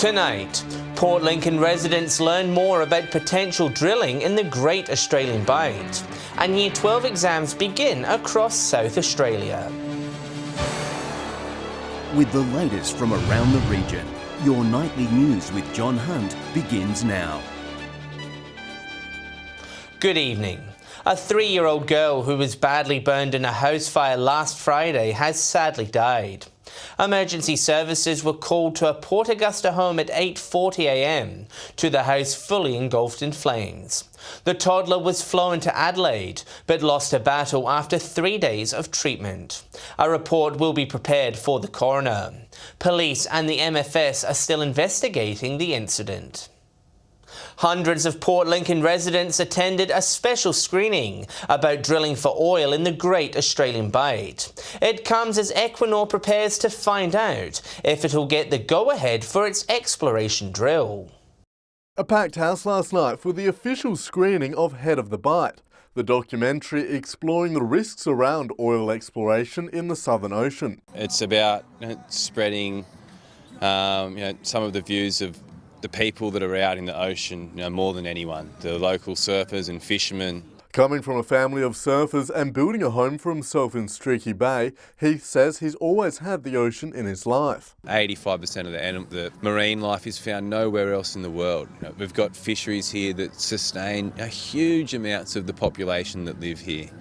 Tonight, Port Lincoln residents learn more about potential drilling in the Great Australian Bight, and Year 12 exams begin across South Australia. With the latest from around the region, your nightly news with John Hunt begins now. Good evening. A 3-year-old girl who was badly burned in a house fire last Friday has sadly died. Emergency services were called to a Port Augusta home at 8:40 a.m. to the house fully engulfed in flames. The toddler was flown to Adelaide but lost her battle after 3 days of treatment. A report will be prepared for the coroner. Police and the MFS are still investigating the incident. Hundreds of Port Lincoln residents attended a special screening about drilling for oil in the Great Australian Bight. It comes as Equinor prepares to find out if it'll get the go-ahead for its exploration drill. A packed house last night for the official screening of Head of the Bight, the documentary exploring the risks around oil exploration in the Southern Ocean. It's about spreading some of the views of the people that are out in the ocean, more than anyone, the local surfers and fishermen. Coming from a family of surfers and building a home for himself in Streaky Bay, Heath says he's always had the ocean in his life. 85% of the marine life is found nowhere else in the world. We've got fisheries here that sustain huge amounts of the population that live here.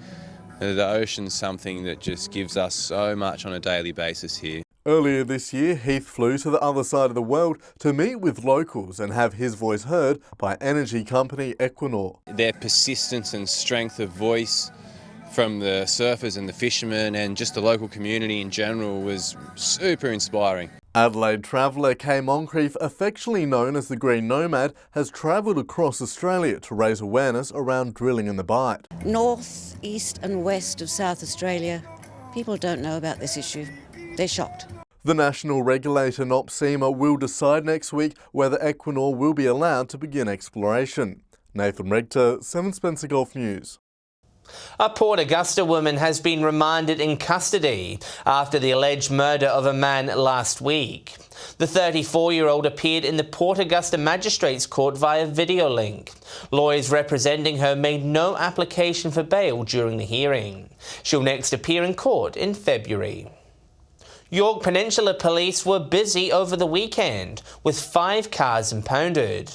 The ocean's something that just gives us so much on a daily basis here. Earlier this year, Heath flew to the other side of the world to meet with locals and have his voice heard by energy company Equinor. Their persistence and strength of voice from the surfers and the fishermen and just the local community in general was super inspiring. Adelaide traveller Kay Moncrief, affectionately known as the Green Nomad, has travelled across Australia to raise awareness around drilling in the Bight. North, east and west of South Australia, people don't know about this issue. They're shocked. The national regulator NOPSEMA will decide next week whether Equinor will be allowed to begin exploration. Nathan Richter, 7 Spencer Gulf News. A Port Augusta woman has been remanded in custody after the alleged murder of a man last week. The 34-year-old appeared in the Port Augusta Magistrates Court via video link. Lawyers representing her made no application for bail during the hearing. She'll next appear in court in February. York Peninsula police were busy over the weekend with 5 cars impounded.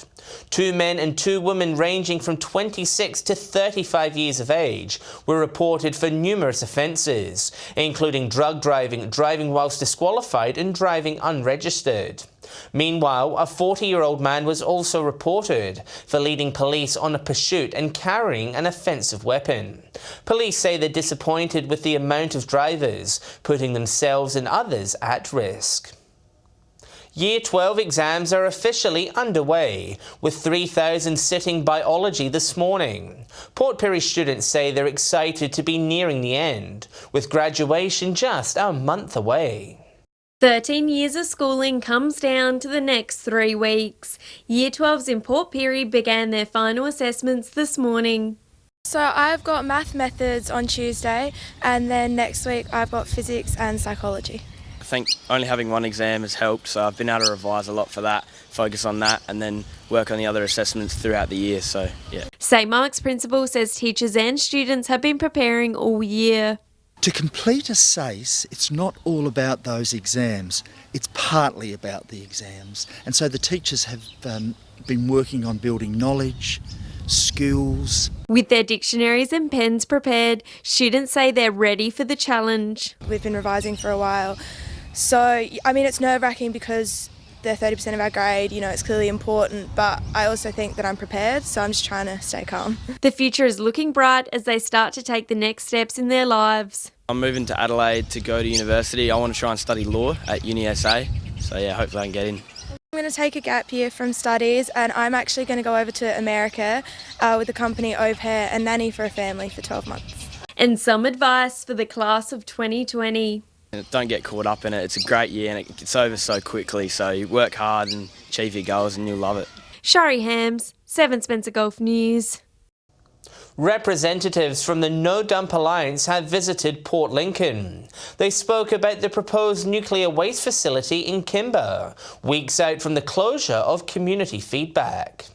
2 men and 2 women ranging from 26 to 35 years of age were reported for numerous offences, including drug driving, driving whilst disqualified and driving unregistered. Meanwhile, a 40-year-old man was also reported for leading police on a pursuit and carrying an offensive weapon. Police say they're disappointed with the amount of drivers putting themselves and others at risk. Year 12 exams are officially underway, with 3,000 sitting biology this morning. Port Pirie students say they're excited to be nearing the end, with graduation just a month away. 13 years of schooling comes down to the next 3 weeks. Year 12s in Port Pirie began their final assessments this morning. So I've got math methods on Tuesday, and then next week I've got physics and psychology. I think only having one exam has helped, so I've been able to revise a lot for that, focus on that and then work on the other assessments throughout the year, so yeah. St Mark's principal says teachers and students have been preparing all year. To complete a SACE, it's not all about those exams, it's partly about the exams. And so the teachers have been working on building knowledge, skills. With their dictionaries and pens prepared, students say they're ready for the challenge. We've been revising for a while, so it's nerve-wracking because they're 30% of our grade, it's clearly important, but I also think that I'm prepared, so I'm just trying to stay calm. The future is looking bright as they start to take the next steps in their lives. I'm moving to Adelaide to go to university. I want to try and study law at UniSA, so yeah, hopefully I can get in. I'm going to take a gap year from studies, and I'm actually going to go over to America with the company Au Pair and nanny for a family for 12 months. And some advice for the class of 2020. Don't get caught up in it. It's a great year and it gets over so quickly, so you work hard and achieve your goals and you'll love it. Shari Hams, 7 Spencer Gulf News. Representatives from the No Dump Alliance have visited Port Lincoln. They spoke about the proposed nuclear waste facility in Kimber, weeks out from the closure of community feedback.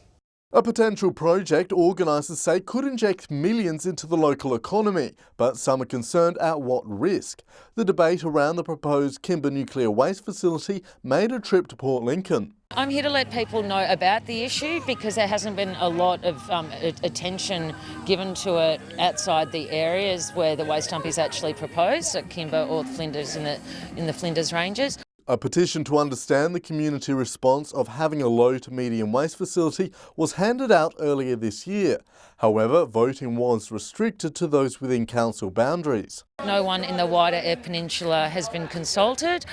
A potential project organisers say could inject millions into the local economy, but some are concerned at what risk. The debate around the proposed Kimber nuclear waste facility made a trip to Port Lincoln. I'm here to let people know about the issue because there hasn't been a lot of attention given to it outside the areas where the waste dump is actually proposed, at Kimber or Flinders in the Flinders Ranges. A petition to understand the community response of having a low to medium waste facility was handed out earlier this year. However, voting was restricted to those within council boundaries. No one in the wider Peninsula has been consulted.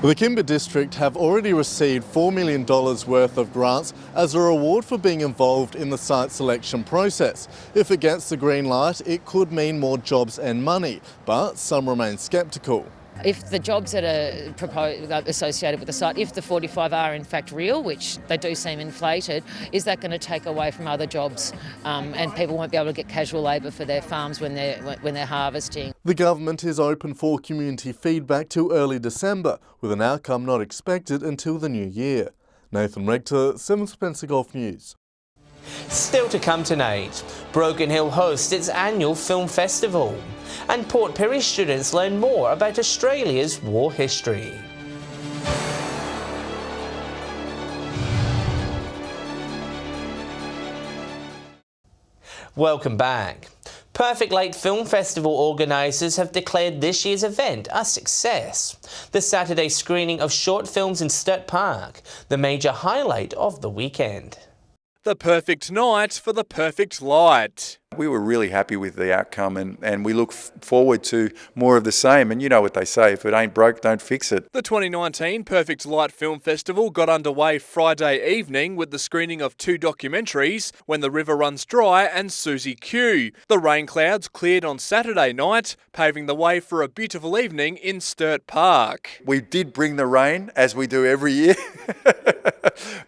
The Kimber district have already received $4 million worth of grants as a reward for being involved in the site selection process. If it gets the green light, it could mean more jobs and money, but some remain sceptical. If the jobs that are associated with the site, if the 45 are in fact real, which they do seem inflated, is that going to take away from other jobs and people won't be able to get casual labour for their farms when they're harvesting? The government is open for community feedback till early December, with an outcome not expected until the new year. Nathan Rector, 7 Spencer Golf News. Still to come tonight, Broken Hill hosts its annual film festival, and Port Pirie students learn more about Australia's war history. Welcome back. Perfect Lake Film Festival organisers have declared this year's event a success. The Saturday screening of short films in Sturt Park, the major highlight of the weekend. The perfect night for the perfect light. We were really happy with the outcome and we look forward to more of the same. And you know what they say, if it ain't broke, don't fix it. The 2019 Perfect Light Film Festival got underway Friday evening with the screening of 2 documentaries, When the River Runs Dry and Susie Q. The rain clouds cleared on Saturday night, paving the way for a beautiful evening in Sturt Park. We did bring the rain, as we do every year,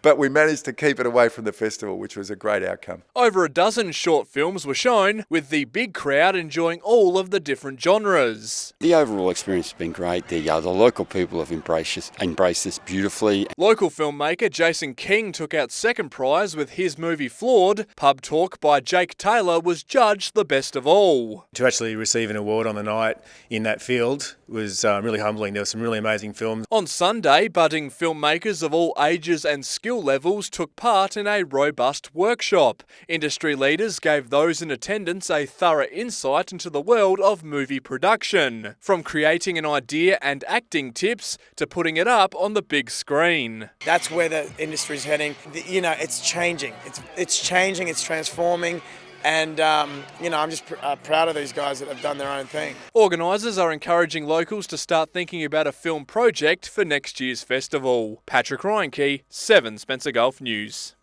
but we managed to keep it away from the festival, which was a great outcome. Over a dozen short films were shown, with the big crowd enjoying all of the different genres. The overall experience has been great. The local people have embraced this beautifully. Local filmmaker Jason King took out second prize with his movie Flawed. Pub Talk by Jake Taylor was judged the best of all. To actually receive an award on the night in that field was really humbling. There were some really amazing films. On Sunday, budding filmmakers of all ages and skill levels took part in a robust workshop. Industry leaders gave those in attendance a thorough insight into the world of movie production, from creating an idea and acting tips to putting it up on the big screen. That's where the industry's heading. It's changing. It's changing, it's transforming. And, I'm just proud of these guys that have done their own thing. Organisers are encouraging locals to start thinking about a film project for next year's festival. Patrick Reinke, 7 Spencer Gulf News.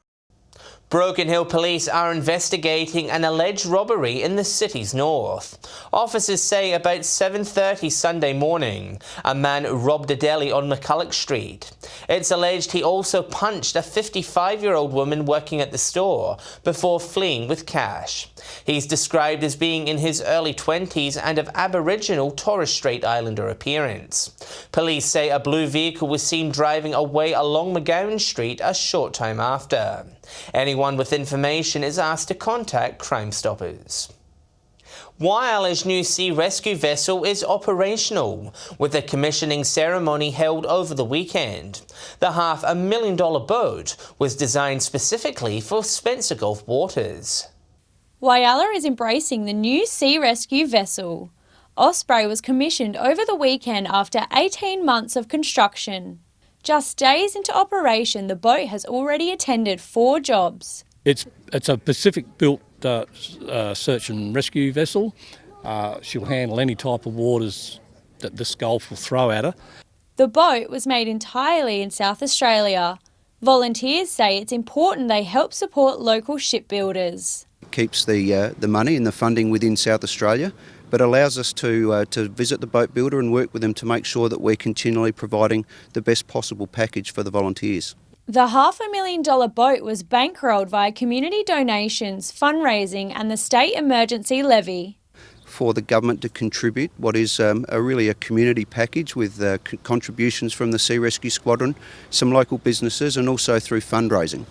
Broken Hill police are investigating an alleged robbery in the city's north. Officers say about 7:30 Sunday morning, a man robbed a deli on McCulloch Street. It's alleged he also punched a 55-year-old woman working at the store before fleeing with cash. He's described as being in his early 20s and of Aboriginal Torres Strait Islander appearance. Police say a blue vehicle was seen driving away along McGowan Street a short time after. Anyone with information is asked to contact Crime Stoppers. Whyala's new sea rescue vessel is operational, with a commissioning ceremony held over the weekend. The $500,000 boat was designed specifically for Spencer Gulf waters. Whyala is embracing the new sea rescue vessel. Osprey was commissioned over the weekend after 18 months of construction. Just days into operation, the boat has already attended 4 jobs. It's a Pacific-built search and rescue vessel. She'll handle any type of waters that this Gulf will throw at her. The boat was made entirely in South Australia. Volunteers say it's important they help support local shipbuilders. It keeps the money and the funding within South Australia, but allows us to visit the boat builder and work with them to make sure that we're continually providing the best possible package for the volunteers. The $500,000 boat was bankrolled via community donations, fundraising and the state emergency levy. For the government to contribute what is really a community package with contributions from the Sea Rescue Squadron, some local businesses and also through fundraising.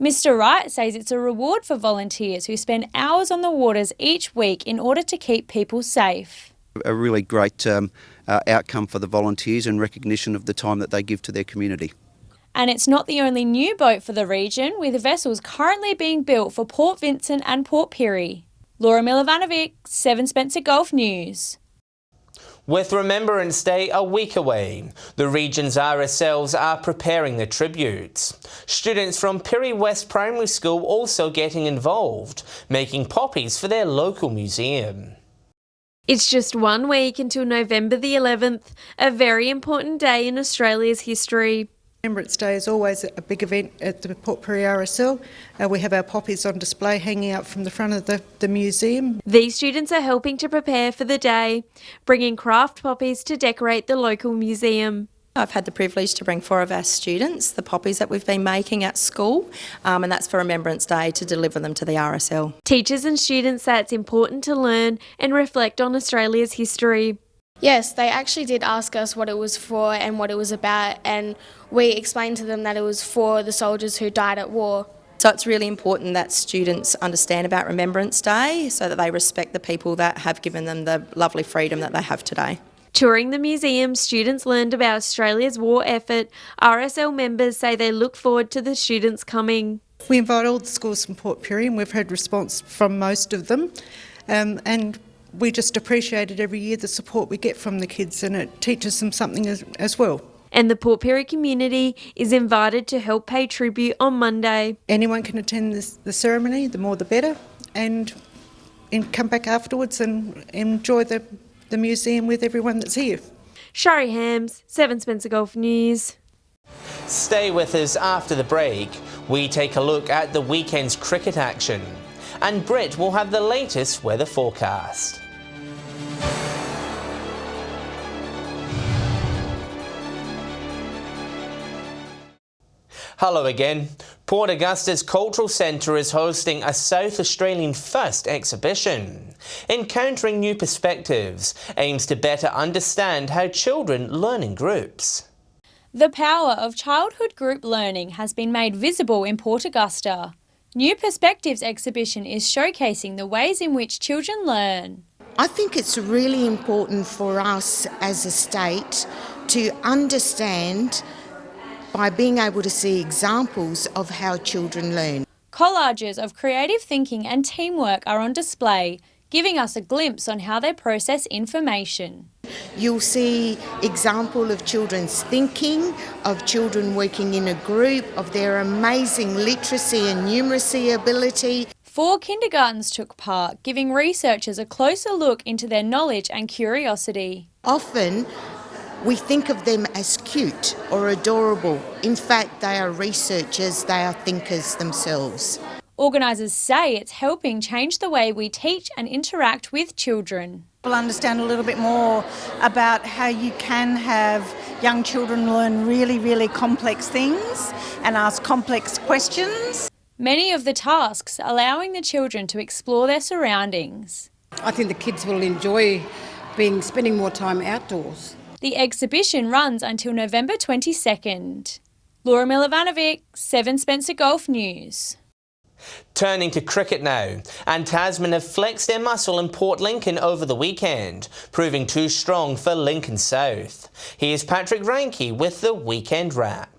Mr. Wright says it's a reward for volunteers who spend hours on the waters each week in order to keep people safe. A really great outcome for the volunteers and recognition of the time that they give to their community. And it's not the only new boat for the region, with vessels currently being built for Port Vincent and Port Pirie. Laura Milovanovic, 7 Spencer Gulf News. With Remembrance Day a week away, the region's RSLs are preparing the tributes. Students from Pirie West Primary School also getting involved, making poppies for their local museum. It's just 1 week until November the 11th, a very important day in Australia's history. Remembrance Day is always a big event at the Port Pirie RSL. We have our poppies on display hanging out from the front of the museum. These students are helping to prepare for the day, bringing craft poppies to decorate the local museum. I've had the privilege to bring 4 of our students the poppies that we've been making at school, and that's for Remembrance Day, to deliver them to the RSL. Teachers and students say it's important to learn and reflect on Australia's history. Yes, they actually did ask us what it was for and what it was about, and we explained to them that it was for the soldiers who died at war. So it's really important that students understand about Remembrance Day so that they respect the people that have given them the lovely freedom that they have today. Touring the museum, students learned about Australia's war effort. RSL members say they look forward to the students coming. We invite all the schools from Port Pirie, and we've had response from most of them, and we just appreciate it every year, the support we get from the kids, and it teaches them something as well. And the Port Pirie community is invited to help pay tribute on Monday. Anyone can attend the ceremony, the more the better, and come back afterwards and enjoy the museum with everyone that's here. Shari Hams, 7 Spencer Gulf News. Stay with us after the break. We take a look at the weekend's cricket action. And Britt will have the latest weather forecast. Hello again. Port Augusta's Cultural Centre is hosting a South Australian first exhibition. Encountering New Perspectives aims to better understand how children learn in groups. The power of childhood group learning has been made visible in Port Augusta. New Perspectives exhibition is showcasing the ways in which children learn. I think it's really important for us as a state to understand by being able to see examples of how children learn. Collages of creative thinking and teamwork are on display, giving us a glimpse on how they process information. You'll see example of children's thinking, of children working in a group, of their amazing literacy and numeracy ability. 4 kindergartens took part, giving researchers a closer look into their knowledge and curiosity. Often we think of them as cute or adorable. In fact, they are researchers, they are thinkers themselves. Organisers say it's helping change the way we teach and interact with children. We'll understand a little bit more about how you can have young children learn really, really complex things and ask complex questions. Many of the tasks allowing the children to explore their surroundings. I think the kids will enjoy spending more time outdoors. The exhibition runs until November 22nd. Laura Milovanovic, 7 Spencer Gulf News. Turning to cricket now, and Tasman have flexed their muscle in Port Lincoln over the weekend, proving too strong for Lincoln South. Here's Patrick Ranke with the weekend wrap.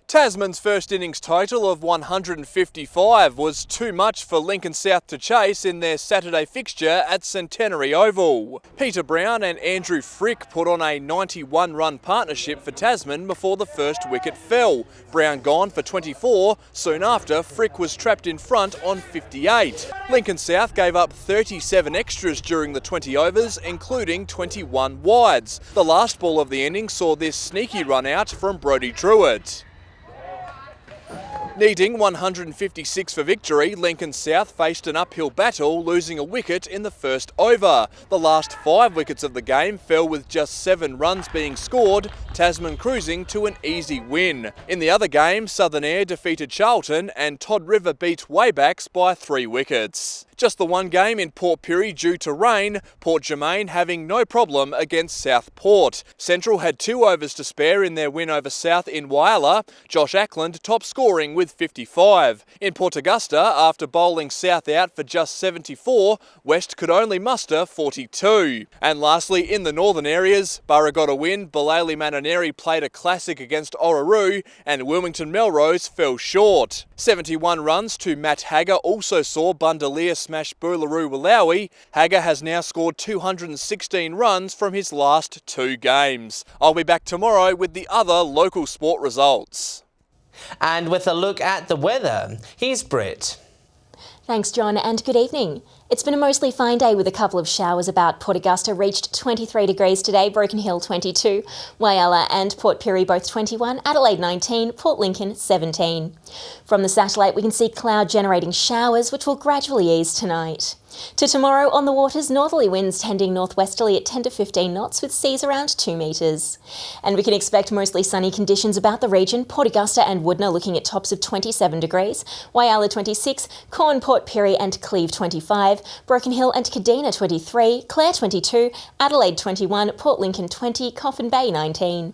Tasman's first innings total of 155 was too much for Lincoln South to chase in their Saturday fixture at Centenary Oval. Peter Brown and Andrew Frick put on a 91-run partnership for Tasman before the first wicket fell. Brown gone for 24, soon after Frick was trapped in front on 58. Lincoln South gave up 37 extras during the 20 overs, including 21 wides. The last ball of the innings saw this sneaky run out from Brodie Druitt. Needing 156 for victory, Lincoln South faced an uphill battle, losing a wicket in the first over. The last 5 wickets of the game fell with just 7 runs being scored, Tasman cruising to an easy win. In the other game, Southern Air defeated Charlton and Todd River beat Waybacks by 3 wickets. Just the one game in Port Pirie due to rain, Port Germain having no problem against Southport. Central had 2 overs to spare in their win over South in Whyalla. Josh Ackland top scoring with 55. In Port Augusta, after bowling South out for just 74, West could only muster 42. And lastly, in the northern areas, Borough got a win, Ballaley Mananeri played a classic against Orroroo, and Wilmington Melrose fell short. 71 runs to Matt Hagger also saw Bundalia smash Boolaroo Wallawi. Hagger has now scored 216 runs from his last 2 games. I'll be back tomorrow with the other local sport results. And with a look at the weather, here's Britt. Thanks, John, and good evening. It's been a mostly fine day with a couple of showers about. Port Augusta reached 23 degrees today, Broken Hill 22, Whyalla and Port Pirie both 21, Adelaide 19, Port Lincoln 17. From the satellite we can see cloud generating showers which will gradually ease tonight. To tomorrow, on the waters, northerly winds tending northwesterly at 10 to 15 knots with seas around 2 metres. And we can expect mostly sunny conditions about the region, Port Augusta and Woodner looking at tops of 27 degrees, Whyalla 26, Corn, Port Pirie and Cleve 25, Broken Hill and Kadina 23, Clare 22, Adelaide 21, Port Lincoln 20, Coffin Bay 19.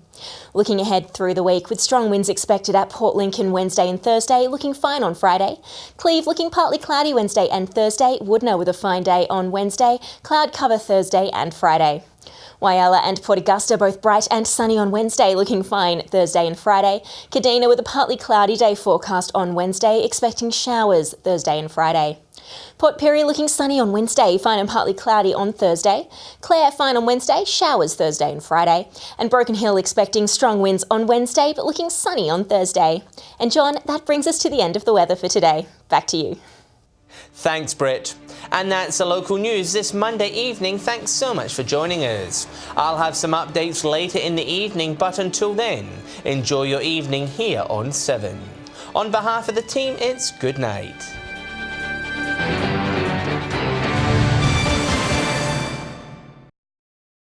Looking ahead through the week, with strong winds expected at Port Lincoln Wednesday and Thursday, looking fine on Friday. Cleve looking partly cloudy Wednesday and Thursday, Woodner with a fine day on Wednesday, cloud cover Thursday and Friday. Whyalla and Port Augusta both bright and sunny on Wednesday, looking fine Thursday and Friday. Kadina with a partly cloudy day forecast on Wednesday, expecting showers Thursday and Friday. Port Pirie looking sunny on Wednesday, fine and partly cloudy on Thursday. Clare fine on Wednesday, showers Thursday and Friday. And Broken Hill expecting strong winds on Wednesday, but looking sunny on Thursday. And John, that brings us to the end of the weather for today. Back to you. Thanks, Britt. And that's the local news this Monday evening. Thanks so much for joining us. I'll have some updates later in the evening, but until then, enjoy your evening here on 7. On behalf of the team, it's good night.